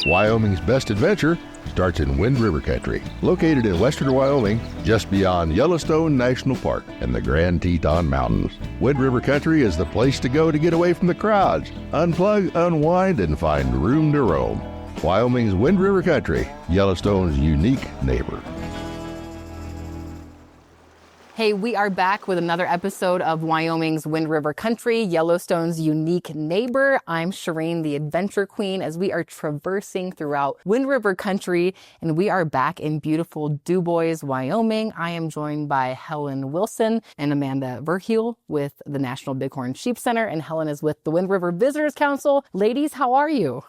Wyoming's best adventure starts in Wind River Country, located in western Wyoming, just beyond Yellowstone National Park and the Grand Teton Mountains. Wind River Country is the place to go to get away from the crowds, unplug, unwind, and find room to roam. Wyoming's Wind River Country, Yellowstone's unique neighbor. Hey, we are back with another episode of Wyoming's Wind River Country, Yellowstone's unique neighbor. I'm Charene, the adventure queen, as we are traversing throughout Wind River Country, and we are back in beautiful Dubois, Wyoming. I am joined by Helen Wilson and Amanda Verheul with the National Bighorn Sheep Center, and Helen is with the Wind River Visitors Council. Ladies, how are you?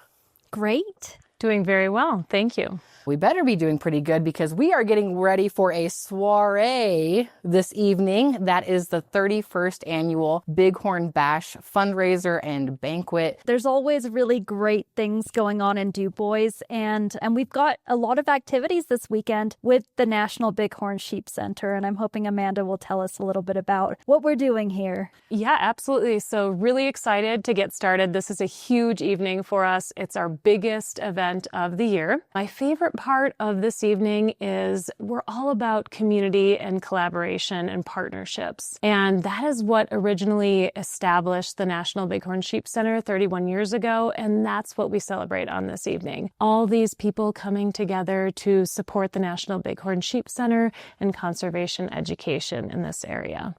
Great. Doing very well. Thank you. We better be doing pretty good because we are getting ready for a soiree this evening. That is the 31st Annual Bighorn Bash fundraiser and banquet. There's always really great things going on in Dubois, and we've got a lot of activities this weekend with the National Bighorn Sheep Center, and I'm hoping Amanda will tell us a little bit about what we're doing here. Yeah, absolutely. So really excited to get started. This is a huge evening for us. It's our biggest event of the year. My favorite part of this evening is we're all about community and collaboration and partnerships. And that is what originally established the National Bighorn Sheep Center 31 years ago. And that's what we celebrate on this evening. All these people coming together to support the National Bighorn Sheep Center and conservation education in this area.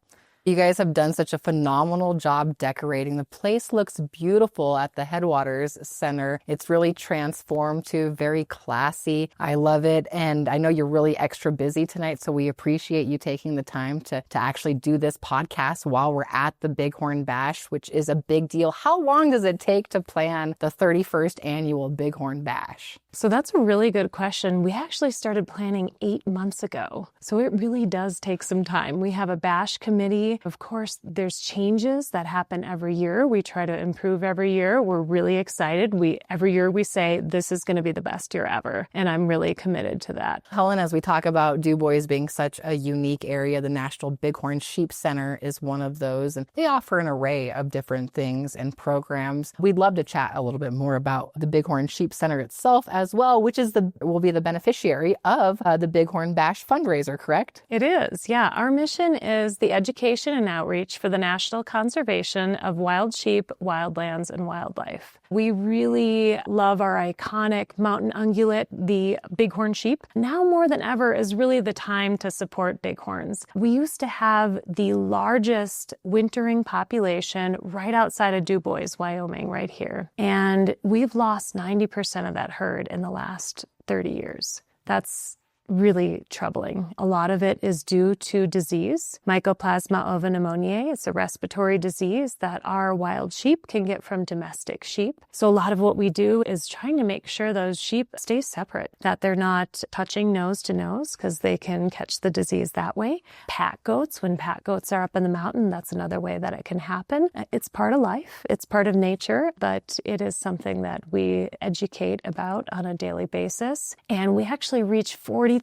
You guys have done such a phenomenal job decorating. The place looks beautiful at the Headwaters Center. It's really transformed to very classy. I love it. And I know you're really extra busy tonight, so we appreciate you taking the time to actually do this podcast while we're at the Bighorn Bash, which is a big deal. How long does it take to plan the 31st Annual Bighorn Bash? So that's a really good question. We actually started planning 8 months ago. So it really does take some time. We have a bash committee. Of course, there's changes that happen every year. We try to improve every year. We're really excited. Every year we say, this is going to be the best year ever. And I'm really committed to that. Helen, as we talk about Dubois being such a unique area, the National Bighorn Sheep Center is one of those. And they offer an array of different things and programs. We'd love to chat a little bit more about the Bighorn Sheep Center itself as well, which will be the beneficiary of the Bighorn Bash fundraiser, correct? It is, yeah. Our mission is the education and outreach for the national conservation of wild sheep, wildlands, and wildlife. We really love our iconic mountain ungulate, the bighorn sheep. Now more than ever is really the time to support bighorns. We used to have the largest wintering population right outside of Dubois, Wyoming, right here. And we've lost 90% of that herd in the last 30 years. That's really troubling. A lot of it is due to disease, Mycoplasma pneumoniae. It's a respiratory disease that our wild sheep can get from domestic sheep. So a lot of what we do is trying to make sure those sheep stay separate, that they're not touching nose to nose because they can catch the disease that way. Pack goats, when pack goats are up in the mountain, that's another way that it can happen. It's part of life. It's part of nature, but it is something that we educate about on a daily basis. And we actually reach 40,000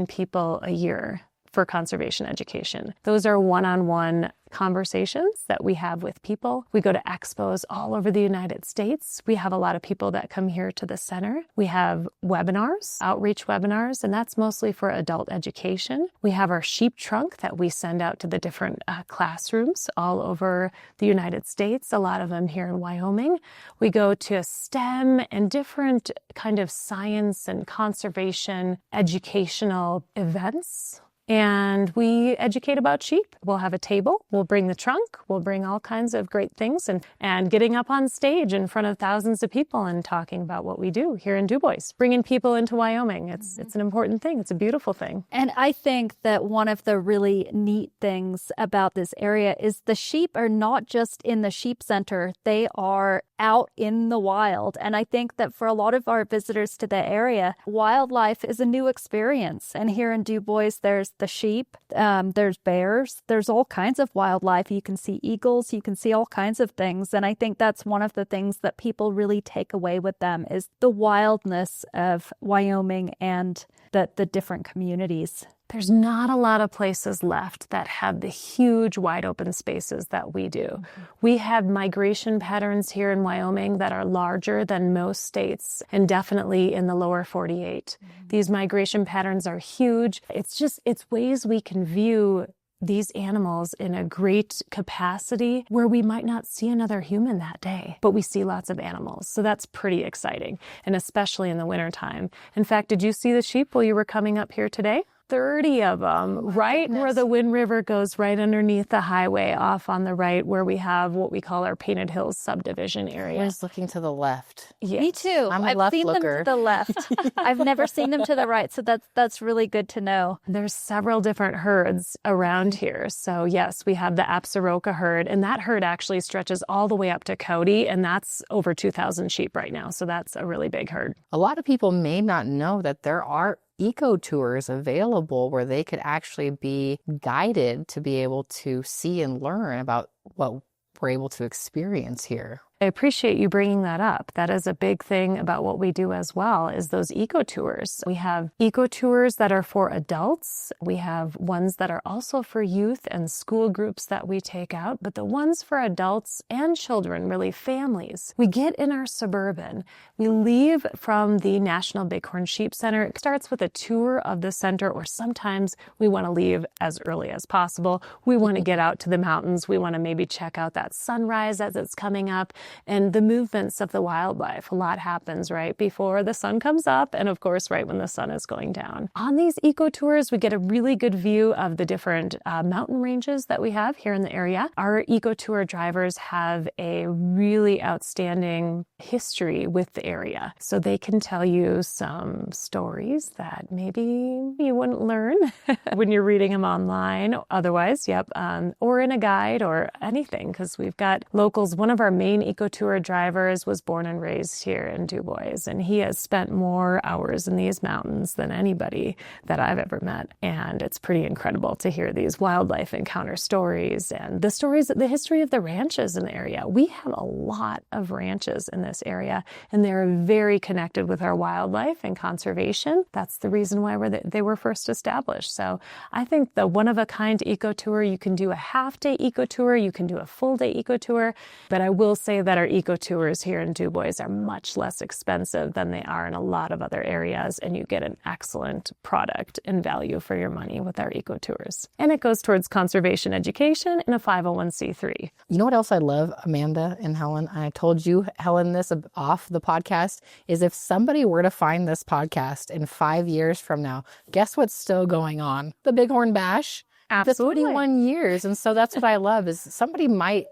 people a year for conservation education. Those are one-on-one conversations that we have with people. We go to expos all over the United States. We have a lot of people that come here to the center. We have webinars, outreach webinars, and that's mostly for adult education. We have our sheep trunk that we send out to the different classrooms all over the United States, a lot of them here in Wyoming. We go to STEM and different kind of science and conservation educational events. And we educate about sheep. We'll have a table. We'll bring the trunk. We'll bring all kinds of great things and getting up on stage in front of thousands of people and talking about what we do here in Dubois, bringing people into Wyoming. It's an important thing. It's a beautiful thing. And I think that one of the really neat things about this area is the sheep are not just in the sheep center. They are out in the wild. And I think that for a lot of our visitors to the area, wildlife is a new experience. And here in Dubois, there's the sheep, there's bears, there's all kinds of wildlife. You can see eagles, you can see all kinds of things. And I think that's one of the things that people really take away with them is the wildness of Wyoming and the different communities. There's not a lot of places left that have the huge wide open spaces that we do. Mm-hmm. We have migration patterns here in Wyoming that are larger than most states and definitely in the lower 48. Mm-hmm. These migration patterns are huge. It's ways we can view these animals in a great capacity where we might not see another human that day, but we see lots of animals. So that's pretty exciting, and especially in the wintertime. In fact, did you see the sheep while you were coming up here today? 30 of them, right where the Wind River goes, right underneath the highway off on the right, where we have what we call our Painted Hills subdivision area. I was looking to the left. Yeah. Me too. I've seen looker. them to the left. I've never seen them to the right, so that's really good to know. There's several different herds around here. So yes, we have the Absaroka herd, and that herd actually stretches all the way up to Cody, and that's over 2,000 sheep right now. So that's a really big herd. A lot of people may not know that there are eco tours available where they could actually be guided to be able to see and learn about what we're able to experience here. I appreciate you bringing that up. That is a big thing about what we do as well, is those eco tours. We have eco tours that are for adults. We have ones that are also for youth and school groups that we take out, but the ones for adults and children, really families, we get in our Suburban. We leave from the National Bighorn Sheep Center. It starts with a tour of the center, or sometimes we want to leave as early as possible. We want to get out to the mountains. We want to maybe check out that sunrise as it's coming up. And the movements of the wildlife. A lot happens right before the sun comes up, and of course right when the sun is going down. On these eco tours, we get a really good view of the different mountain ranges that we have here in the area. Our eco tour drivers have a really outstanding history with the area, so they can tell you some stories that maybe you wouldn't learn when you're reading them online. Otherwise, or in a guide or anything, because we've got locals. One of our main eco tour drivers was born and raised here in Dubois, and he has spent more hours in these mountains than anybody that I've ever met. And it's pretty incredible to hear these wildlife encounter stories and the history of the ranches in the area. We have a lot of ranches in this area, and they're very connected with our wildlife and conservation. That's the reason why they were first established. So I think the one-of-a-kind eco tour, you can do a half-day eco tour, you can do a full-day eco tour, but I will say that our eco tours here in Dubois are much less expensive than they are in a lot of other areas, and you get an excellent product and value for your money with our eco tours. And it goes towards conservation education and a 501c3. You know what else I love, Amanda and Helen? I told you, Helen, this off the podcast, is if somebody were to find this podcast in 5 years from now, guess what's still going on? The Bighorn Bash. Absolutely. The 31 years. And so that's what I love, is somebody might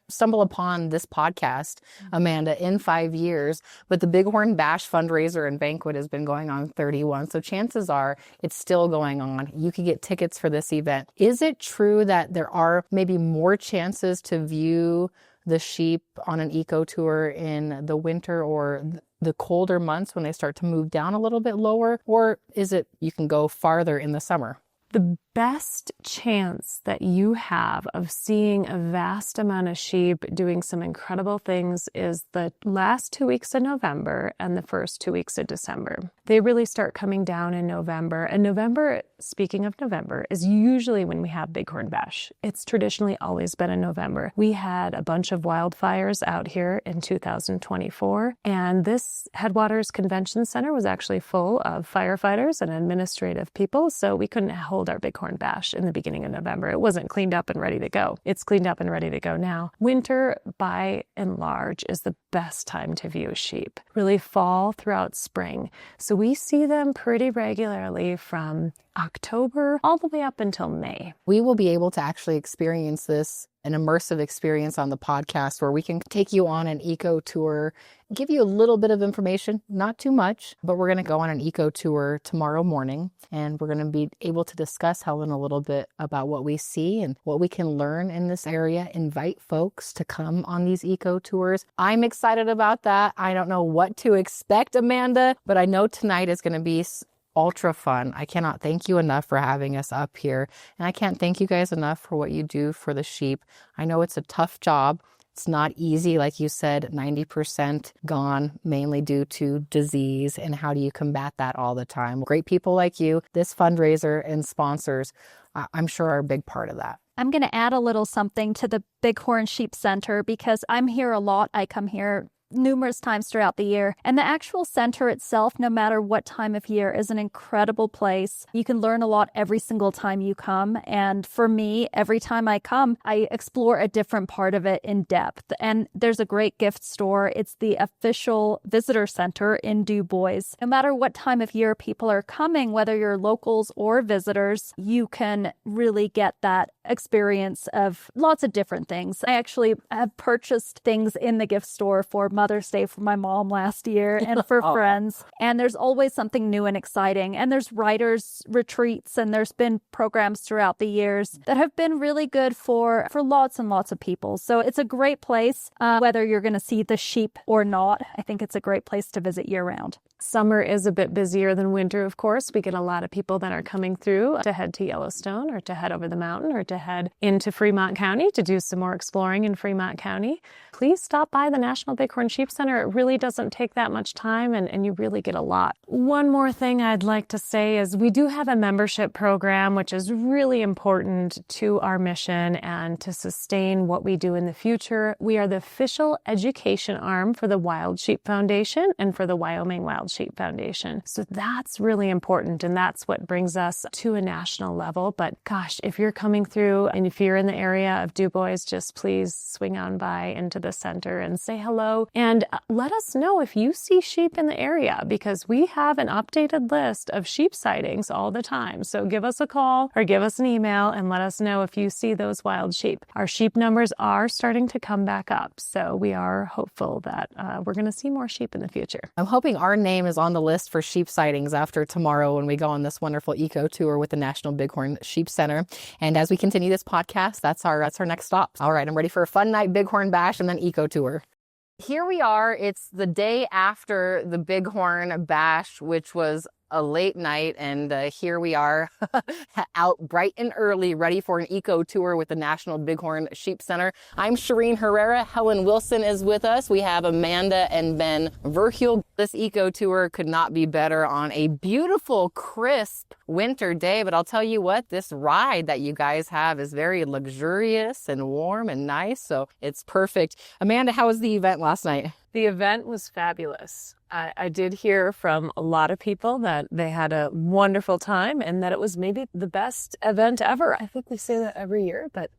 stumble upon this podcast, Amanda, in 5 years, but the Bighorn Bash fundraiser and banquet has been going on 31. So chances are it's still going on. You could get tickets for this event. Is it true that there are maybe more chances to view the sheep on an eco tour in the winter or the colder months when they start to move down a little bit lower? Or is it you can go farther in the summer? The best chance that you have of seeing a vast amount of sheep doing some incredible things is the last 2 weeks of November and the first 2 weeks of December. They really start coming down in November. And November, speaking of November, is usually when we have Bighorn Bash. It's traditionally always been in November. We had a bunch of wildfires out here in 2024, and this Headwaters Convention Center was actually full of firefighters and administrative people, so we couldn't hold our Bighorn Bash in the beginning of November. It wasn't cleaned up and ready to go. It's cleaned up and ready to go now. Winter, by and large, is the best time to view sheep. Really fall throughout spring. So we see them pretty regularly from October all the way up until May. We will be able to actually experience this, an immersive experience on the podcast where we can take you on an eco tour, give you a little bit of information, not too much, but we're going to go on an eco tour tomorrow morning, and we're going to be able to discuss, Helen, a little bit about what we see and what we can learn in this area, invite folks to come on these eco tours. I'm excited about that. I don't know what to expect, Amanda, but I know tonight is going to be ultra fun. I cannot thank you enough for having us up here. And I can't thank you guys enough for what you do for the sheep. I know it's a tough job. It's not easy. Like you said, 90% gone, mainly due to disease. And how do you combat that all the time? Great people like you, this fundraiser and sponsors, I'm sure are a big part of that. I'm going to add a little something to the Bighorn Sheep Center because I'm here a lot. I come here numerous times throughout the year. And the actual center itself, no matter what time of year, is an incredible place. You can learn a lot every single time you come. And for me, every time I come, I explore a different part of it in depth. And there's a great gift store. It's the official visitor center in Dubois. No matter what time of year people are coming, whether you're locals or visitors, you can really get that experience of lots of different things. I actually have purchased things in the gift store for Mother's Day for my mom last year and for friends. And there's always something new and exciting. And there's writers' retreats and there's been programs throughout the years that have been really good for lots and lots of people. So it's a great place, whether you're going to see the sheep or not. I think it's a great place to visit year round. Summer is a bit busier than winter, of course. We get a lot of people that are coming through to head to Yellowstone or to head over the mountain or to head into Fremont County to do some more exploring in Fremont County. Please stop by the National Bighorn Sheep Center. It really doesn't take that much time and you really get a lot. One more thing I'd like to say is we do have a membership program, which is really important to our mission and to sustain what we do in the future. We are the official education arm for the Wild Sheep Foundation and for the Wyoming Wild Sheep Foundation. So that's really important and that's what brings us to a national level. But gosh, if you're coming through and if you're in the area of Dubois, just please swing on by into the center and say hello and let us know if you see sheep in the area because we have an updated list of sheep sightings all the time. So give us a call or give us an email and let us know if you see those wild sheep. Our sheep numbers are starting to come back up. So we are hopeful that we're going to see more sheep in the future. I'm hoping our name is on the list for sheep sightings after tomorrow when we go on this wonderful eco tour with the National Bighorn Sheep Center. And as we continue this podcast, that's our next stop. All right, I'm ready for a fun night Bighorn Bash and then eco tour. Here we are. It's the day after the Bighorn Bash, which was a late night, and here we are out bright and early, ready for an eco tour with the National Bighorn Sheep Center. I'm Charene Herrera. Helen Wilson is with us. We have Amanda and Ben Verheul. This eco tour could not be better on a beautiful, crisp winter day, but I'll tell you what, this ride that you guys have is very luxurious and warm and nice, so it's perfect. Amanda, how was the event last night? The event was fabulous. I did hear from a lot of people that they had a wonderful time and that it was maybe the best event ever. I think we say that every year, but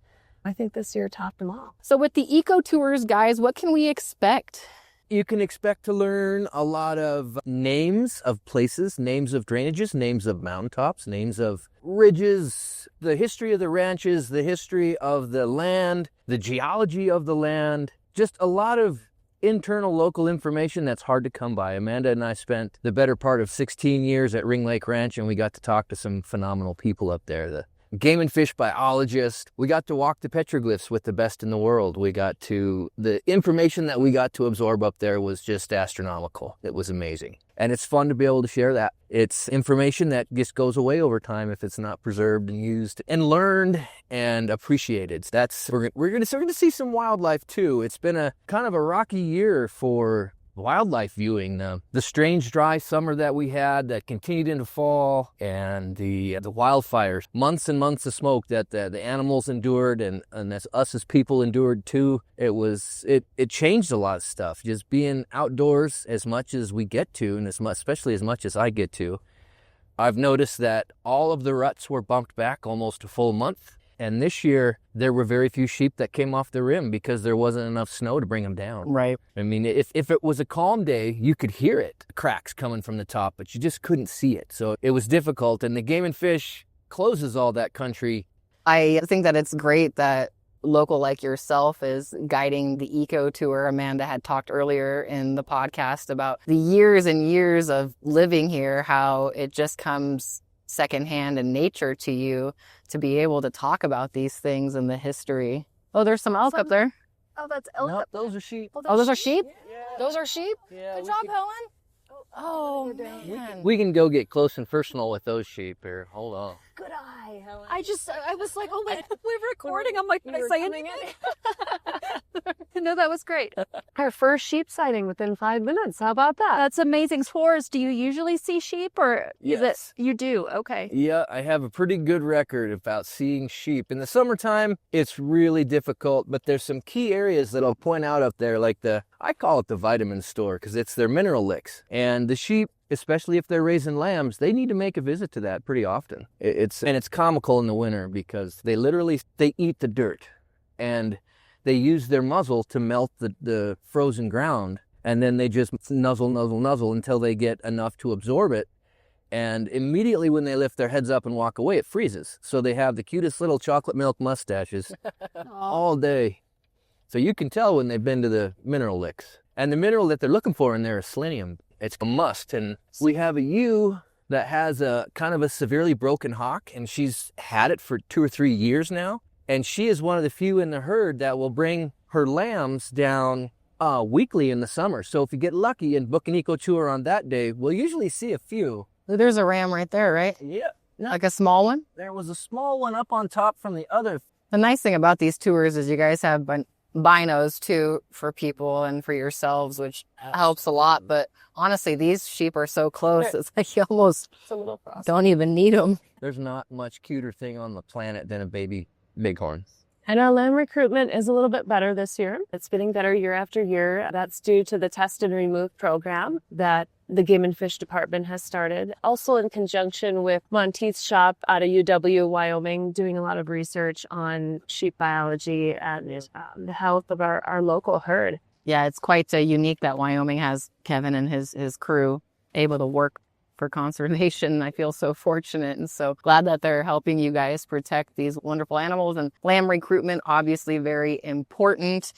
I think this year topped them all. So with the eco tours, guys, what can we expect? You can expect to learn a lot of names of places, names of drainages, names of mountaintops, names of ridges, the history of the ranches, the history of the land, the geology of the land, just a lot of internal local information that's hard to come by. Amanda and I spent the better part of 16 years at Ring Lake Ranch, and we got to talk to some phenomenal people up there. The game and fish biologist. We got to walk the petroglyphs with the best in the world. The information that we got to absorb up there was just astronomical. It was amazing. And it's fun to be able to share that. It's information that just goes away over time if it's not preserved and used and learned and appreciated. We're going to see some wildlife too. It's been a kind of a rocky year for wildlife viewing. The strange dry summer that we had that continued into fall, and the wildfires, months and months of smoke that the animals endured, and as us as people endured too. It changed a lot of stuff. Just being outdoors as much as we get to, and especially as much as I get to, I've noticed that all of the ruts were bumped back almost a full month. And this year, there were very few sheep that came off the rim because there wasn't enough snow to bring them down. Right. I mean, if it was a calm day, you could hear it, cracks coming from the top, but you just couldn't see it. So it was difficult. And the Game and Fish closes all that country. I think that it's great that local like yourself is guiding the eco tour. Amanda had talked earlier in the podcast about the years and years of living here, how it just comes secondhand in nature to you to be able to talk about these things and the history. Oh, there's some elk up there. Oh, that's elk. Nope, those are sheep. Oh, those are sheep? Yeah. Those are sheep? Yeah, Good job, Helen. Oh, man. We can go get close and personal with those sheep here. Hold on. Good eye, Helen. I was like, oh my, we're recording. I'm like, can I say anything? No, that was great. Our first sheep sighting within 5 minutes. How about that? That's amazing. Tours, do you usually see sheep or is Yes. it, you do? Okay. Yeah, I have a pretty good record about seeing sheep. In the summertime, it's really difficult, but there's some key areas that I'll point out up there, like I call it the vitamin store because it's their mineral licks. And the sheep, especially if they're raising lambs, they need to make a visit to that pretty often. It's comical in the winter because they eat the dirt and they use their muzzle to melt the frozen ground, and then they just nuzzle until they get enough to absorb it. And immediately when they lift their heads up and walk away, it freezes. So they have the cutest little chocolate milk mustaches all day. So you can tell when they've been to the mineral licks. And the mineral that they're looking for in there is selenium. It's a must. And we have a ewe that has a kind of a severely broken hock, and she's had it for 2 or 3 years now. And she is one of the few in the herd that will bring her lambs down weekly in the summer. So if you get lucky and book an eco tour on that day, we'll usually see a few. There's a ram right there, right? Yeah. Like a small one? There was a small one up on top from the other. The nice thing about these tours is you guys have binos too for people and for yourselves, which helps a lot. But honestly, these sheep are so close. It's like you almost don't even need them. There's not much cuter thing on the planet than a baby bighorn. And our lamb recruitment is a little bit better this year. It's getting better year after year. That's due to the Test and Remove program that the Game and Fish Department has started. Also in conjunction with Monteith's shop out of UW, Wyoming, doing a lot of research on sheep biology and the health of our local herd. Yeah, it's quite unique that Wyoming has Kevin and his crew able to work for conservation. I feel so fortunate and so glad that they're helping you guys protect these wonderful animals. And lamb recruitment, obviously very important.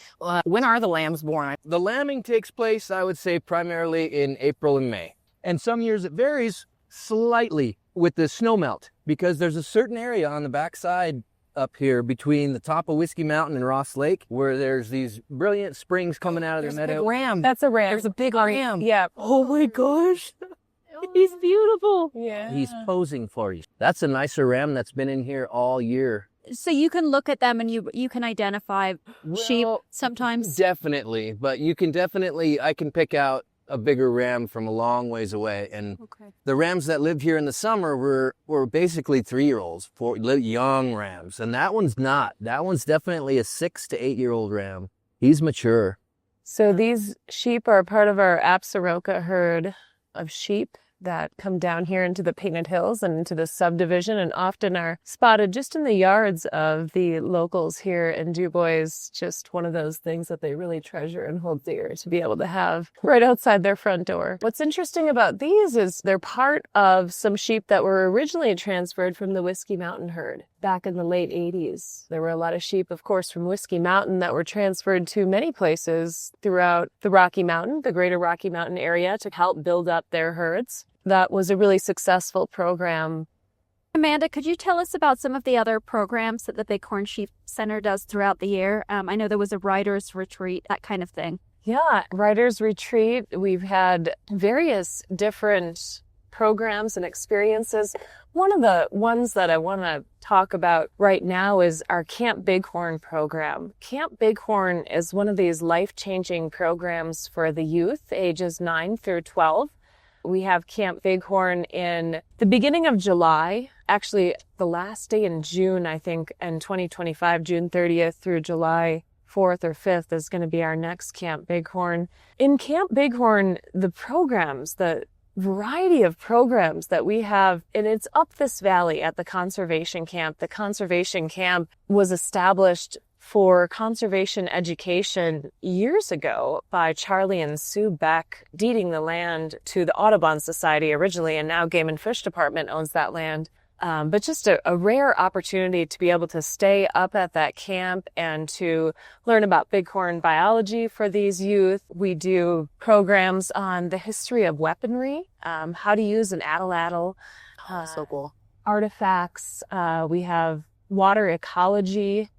When are the lambs born? The lambing takes place, I would say, primarily in April and May. And some years it varies slightly with the snow melt because there's a certain area on the backside up here between the top of Whiskey Mountain and Ross Lake where there's these brilliant springs coming out of the meadow. There's a big ram. That's a ram. There's a big ram. Yeah. Oh my gosh. He's beautiful. Yeah. He's posing for you. That's a nicer ram that's been in here all year. So you can look at them and you can identify sheep sometimes? Definitely. But you can I can pick out a bigger ram from a long ways away. And the rams that lived here in the summer were basically 3-year-olds, young rams. And that one's not. That one's definitely a 6 to 8-year-old ram. He's mature. So these sheep are part of our Absaroka herd of sheep that come down here into the Painted Hills and into the subdivision and often are spotted just in the yards of the locals here in Dubois. Just one of those things that they really treasure and hold dear to be able to have right outside their front door. What's interesting about these is they're part of some sheep that were originally transferred from the Whiskey Mountain herd back in the late 80s. There were a lot of sheep, of course, from Whiskey Mountain that were transferred to many places throughout the Rocky Mountain, the greater Rocky Mountain area, to help build up their herds. That was a really successful program. Amanda, could you tell us about some of the other programs that the Bighorn Sheep Center does throughout the year? I know there was a writer's retreat, that kind of thing. Yeah, writer's retreat. We've had various different programs and experiences. One of the ones that I want to talk about right now is our Camp Bighorn program. Camp Bighorn is one of these life-changing programs for the youth, ages 9 through 12. We have Camp Bighorn in the beginning of July, actually the last day in June, I think, in 2025, June 30th through July 4th or 5th is going to be our next Camp Bighorn. In Camp Bighorn, the programs, the variety of programs that we have, and it's up this valley at the conservation camp. The conservation camp was established for conservation education years ago by Charlie and Sue Beck, deeding the land to the Audubon Society originally, and now Game and Fish Department owns that land. But just a rare opportunity to be able to stay up at that camp and to learn about bighorn biology for these youth. We do programs on the history of weaponry, how to use an atlatl, So cool. artifacts. We have water ecology,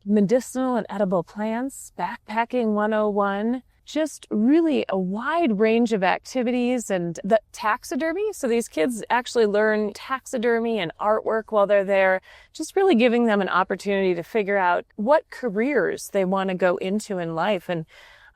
medicinal and edible plants, backpacking 101, just really a wide range of activities, and the taxidermy. So these kids actually learn taxidermy and artwork while they're there, just really giving them an opportunity to figure out what careers they want to go into in life. And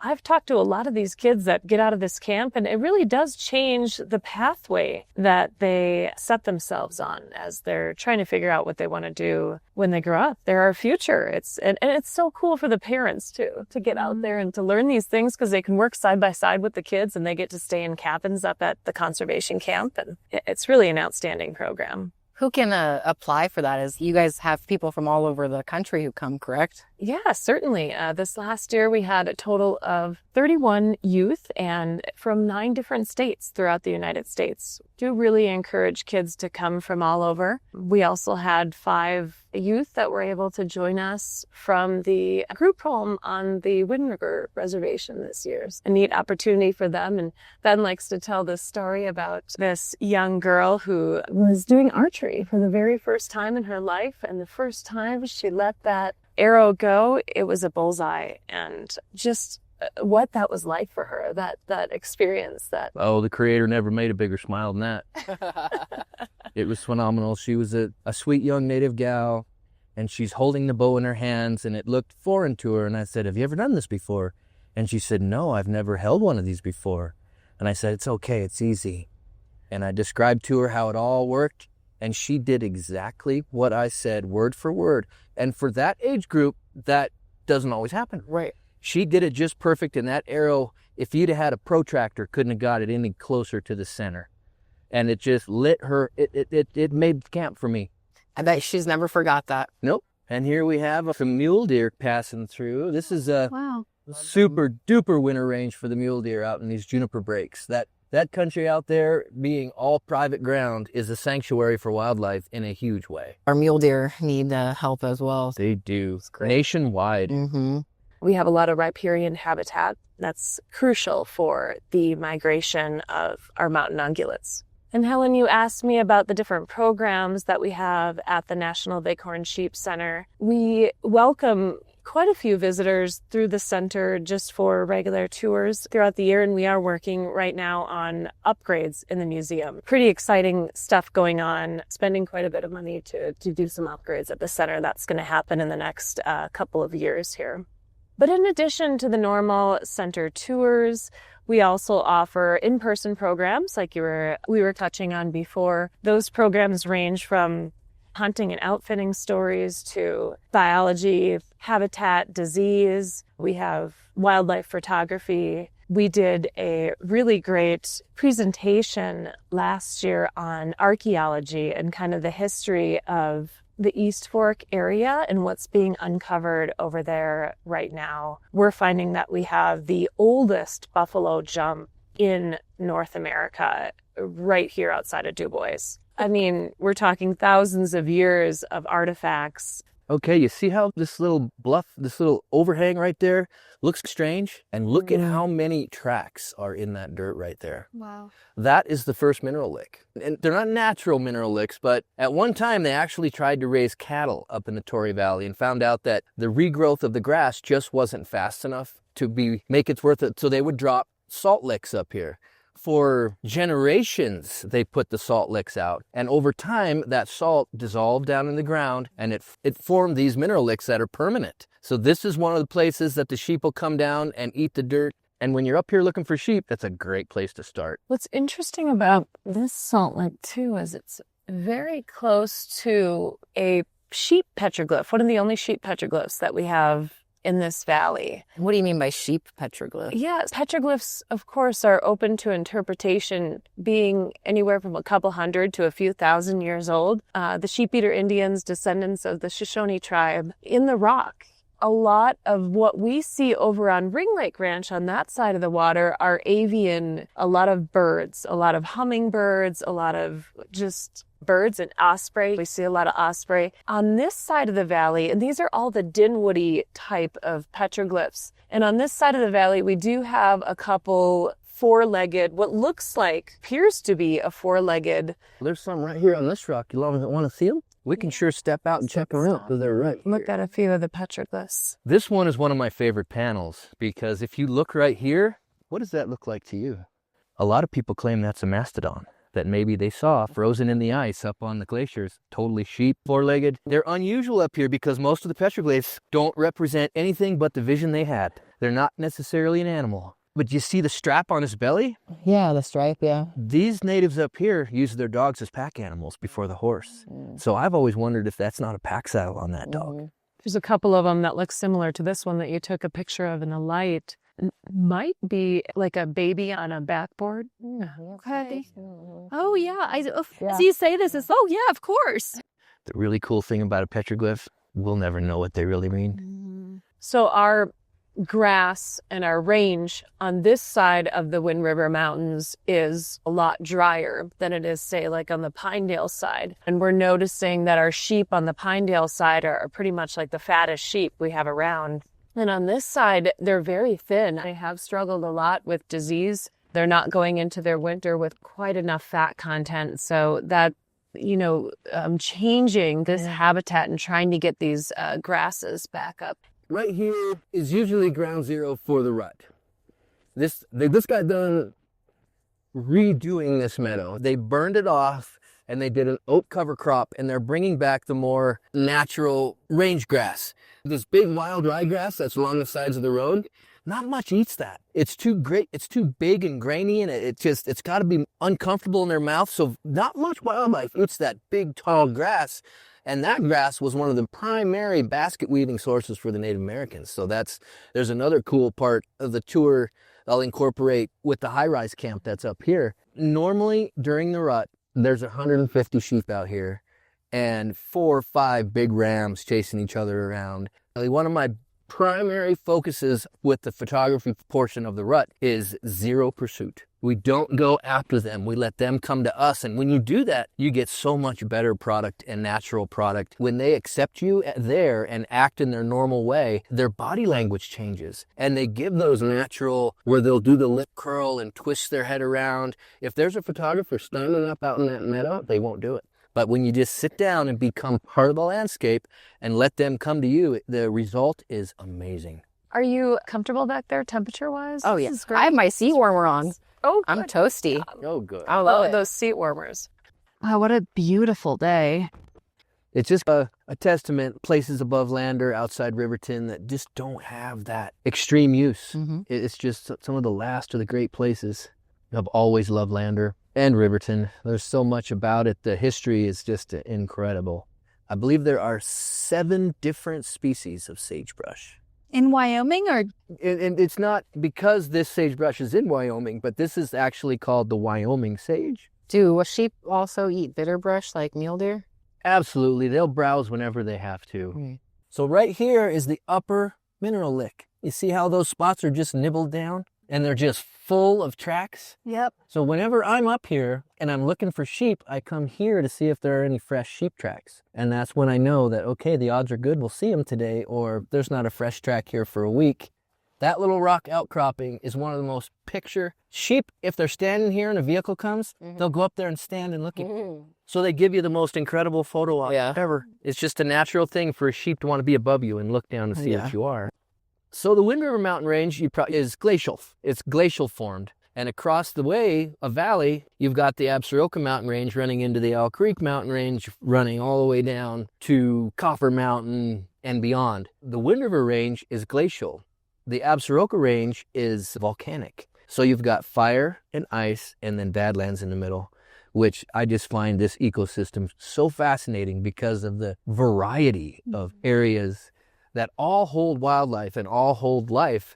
I've talked to a lot of these kids that get out of this camp, and it really does change the pathway that they set themselves on as they're trying to figure out what they want to do when they grow up. They're our future. And it's so cool for the parents too, to get out there and to learn these things, because they can work side by side with the kids, and they get to stay in cabins up at the conservation camp. And it's really an outstanding program. Who can apply for that? As you guys have people from all over the country who come, correct? Yeah, certainly. This last year, we had a total of 31 youth and from 9 different states throughout the United States. Do really encourage kids to come from all over. We also had 5 youth that were able to join us from the group home on the Wind River Reservation this year. It's a neat opportunity for them. And Ben likes to tell this story about this young girl who was doing archery for the very first time in her life. And the first time she let that arrow go, it was a bullseye. And just what that was like for her, that experience. The Creator never made a bigger smile than that. It was phenomenal. She was a sweet young native gal, and she's holding the bow in her hands, and it looked foreign to her. And I said, "Have you ever done this before?" And she said, "No, I've never held one of these before." And I said, "It's okay, it's easy." And I described to her how it all worked, and she did exactly what I said, word for word. And for that age group, that doesn't always happen. Right. She did it just perfect, and that arrow, if you'd have had a protractor, couldn't have got it any closer to the center. And it just lit her. It made camp for me. I bet she's never forgot that. Nope. And here we have some mule deer passing through. This is a Wow. super duper winter range for the mule deer out in these juniper breaks. That country out there, being all private ground, is a sanctuary for wildlife in a huge way. Our mule deer need help as well. They do. Nationwide. Mm-hmm. We have a lot of riparian habitat that's crucial for the migration of our mountain ungulates. And Helen, you asked me about the different programs that we have at the National Bighorn Sheep Center. We welcome quite a few visitors through the center just for regular tours throughout the year, and we are working right now on upgrades in the museum. Pretty exciting stuff going on, spending quite a bit of money to do some upgrades at the center. That's going to happen in the next couple of years here. But in addition to the normal center tours, we also offer in-person programs like we were touching on before. Those programs range from hunting and outfitting stories to biology, habitat, disease. We have wildlife photography. We did a really great presentation last year on archaeology and kind of the history of the East Fork area and what's being uncovered over there right now. We're finding that we have the oldest buffalo jump in North America right here outside of Dubois. I mean, we're talking thousands of years of artifacts. Okay, you see how this little bluff, this little overhang right there looks strange? And look at how many tracks are in that dirt right there. Wow. That is the first mineral lick. And they're not natural mineral licks, but at one time they actually tried to raise cattle up in the Torrey Valley and found out that the regrowth of the grass just wasn't fast enough to make its worth it. So they would drop salt licks up here. For generations, they put the salt licks out. And over time, that salt dissolved down in the ground, and it formed these mineral licks that are permanent. So this is one of the places that the sheep will come down and eat the dirt. And when you're up here looking for sheep, that's a great place to start. What's interesting about this salt lick, too, is it's very close to a sheep petroglyph, one of the only sheep petroglyphs that we have in this valley. What do you mean by sheep petroglyph? Yes, petroglyphs, of course, are open to interpretation, being anywhere from a couple hundred to a few thousand years old. The sheep-eater Indians, descendants of the Shoshone tribe, in the rock. A lot of what we see over on Ring Lake Ranch on that side of the water are avian, a lot of birds, a lot of hummingbirds, a lot of just birds and osprey. We see a lot of osprey. On this side of the valley, and these are all the Dinwoody type of petroglyphs. And on this side of the valley, we do have a couple four-legged, what appears to be a four-legged. There's some right here on this rock. You want to see them? We can sure step out and check around. So they're right. Look at a few of the petroglyphs. This one is one of my favorite panels because if you look right here, what does that look like to you? A lot of people claim that's a mastodon that maybe they saw frozen in the ice up on the glaciers. Totally sheep, four-legged. They're unusual up here because most of the petroglyphs don't represent anything but the vision they had. They're not necessarily an animal. But you see the strap on his belly? Yeah, the stripe, yeah. These natives up here use their dogs as pack animals before the horse. So I've always wondered if that's not a pack saddle on that dog. There's a couple of them that look similar to this one that you took a picture of in the light. Might be like a baby on a backboard. Okay. Oh, yeah. As you say this, it's, yeah, of course. The really cool thing about a petroglyph, we'll never know what they really mean. So our grass and our range on this side of the Wind River Mountains is a lot drier than it is, say, like on the Pinedale side. And we're noticing that our sheep on the Pinedale side are pretty much like the fattest sheep we have around. And on this side, they're very thin. I have struggled a lot with disease. They're not going into their winter with quite enough fat content. So that, changing this habitat and trying to get these grasses back up. Right here is usually ground zero for the rut. This got done redoing this meadow. They burned it off and they did an oat cover crop, and they're bringing back the more natural range grass. This big wild ryegrass that's along the sides of the road, not much eats that. It's too big and grainy, and it's got to be uncomfortable in their mouth. So not much wildlife eats that big tall grass. And that grass was one of the primary basket weaving sources for the Native Americans. So there's another cool part of the tour I'll incorporate with the high-rise camp that's up here. Normally, during the rut, there's 150 sheep out here and 4 or 5 big rams chasing each other around. One of my primary focuses with the photography portion of the rut is zero pursuit. We don't go after them. We let them come to us. And when you do that, you get so much better product and natural product. When they accept you there and act in their normal way, their body language changes. And they give those natural, where they'll do the lip curl and twist their head around. If there's a photographer standing up out in that meadow, they won't do it. But when you just sit down and become part of the landscape and let them come to you, the result is amazing. Are you comfortable back there temperature-wise? Oh, yeah. I have my seat warmer on. Oh, I'm toasty. Oh, good. I love it. Those seat warmers. Wow, what a beautiful day. It's just a testament, places above Lander, outside Riverton, that just don't have that extreme use. It's just some of the last of the great places. I've always loved Lander and Riverton. There's so much about it. The history is just incredible. I believe there are 7 different species of sagebrush. In Wyoming, or? And it's not because this sagebrush is in Wyoming, but this is actually called the Wyoming sage. Do sheep also eat bitterbrush like mule deer? Absolutely. They'll browse whenever they have to. So right here is the upper mineral lick. You see how those spots are just nibbled down? And they're just full of tracks? Yep. So whenever I'm up here and I'm looking for sheep, I come here to see if there are any fresh sheep tracks. And that's when I know that, okay, the odds are good we'll see them today, or there's not a fresh track here for a week. That little rock outcropping is one of the most sheep, if they're standing here and a vehicle comes, they'll go up there and stand and look at you. So they give you the most incredible photo op ever. It's just a natural thing for a sheep to want to be above you and look down to see what you are. So the Wind River Mountain Range is glacial. It's glacial formed. And across the way, a valley, you've got the Absaroka Mountain Range running into the Owl Creek Mountain Range, running all the way down to Copper Mountain and beyond. The Wind River Range is glacial. The Absaroka Range is volcanic. So you've got fire and ice and then badlands in the middle, which I just find this ecosystem so fascinating because of the variety of areas that all hold wildlife and all hold life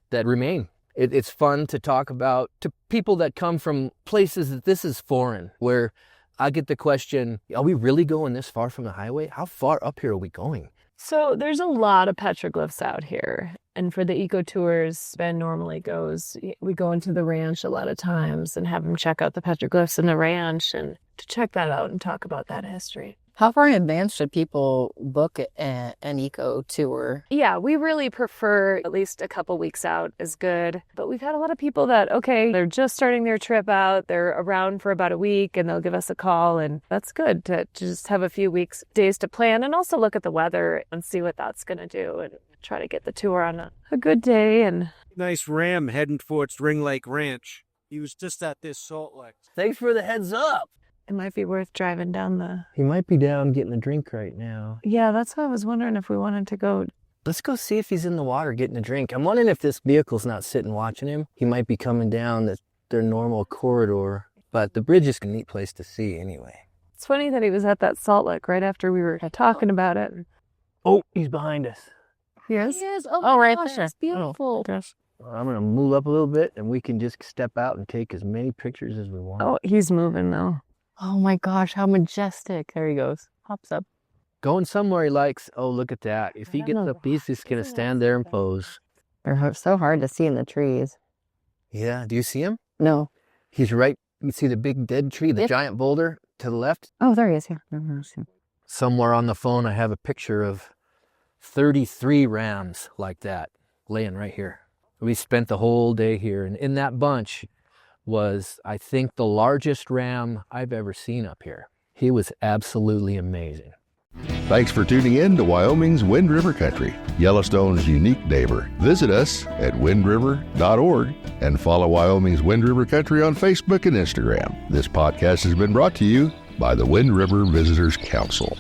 that remain. It's fun to talk about to people that come from places that this is foreign, where I get the question, are we really going this far from the highway? How far up here are we going? So there's a lot of petroglyphs out here. And for the eco tours, Ben normally goes, we go into the ranch a lot of times and have him check out the petroglyphs in the ranch and to check that out and talk about that history. How far in advance should people book an eco tour? Yeah, we really prefer at least a couple weeks out is good. But we've had a lot of people that, okay, they're just starting their trip out. They're around for about a week and they'll give us a call. And that's good to just have a few days to plan and also look at the weather and see what that's going to do and try to get the tour on a good day. And nice ram heading towards Ring Lake Ranch. He was just at this salt lick. Thanks for the heads up. it might be worth driving down the... He might be down getting a drink right now. Yeah, that's why I was wondering if we wanted to go... Let's go see if he's in the water getting a drink. I'm wondering if this vehicle's not sitting watching him. He might be coming down their normal corridor. But the bridge is a neat place to see anyway. It's funny that he was at that salt lick right after we were talking about it. Oh, he's behind us. Yes? He is. Oh, right gosh, there. it's beautiful. Gosh. I'm going to move up a little bit, and we can just step out and take as many pictures as we want. Oh, he's moving now. Oh my gosh, how majestic. There he goes. Hops up. Going somewhere he likes. Oh, look at that. If he gets up, he's just going to stand there and pose. They're so hard to see in the trees. Yeah, do you see him? No. He's right. You see the big dead tree, the giant boulder to the left? Oh, there he is. Here. Somewhere on the phone, I have a picture of 33 rams like that laying right here. We spent the whole day here, and in that bunch was, I think, the largest ram I've ever seen up here. He was absolutely amazing. Thanks for tuning in to Wyoming's Wind River Country, Yellowstone's unique neighbor. Visit us at windriver.org and follow Wyoming's Wind River Country on Facebook and Instagram. This podcast has been brought to you by the Wind River Visitors Council.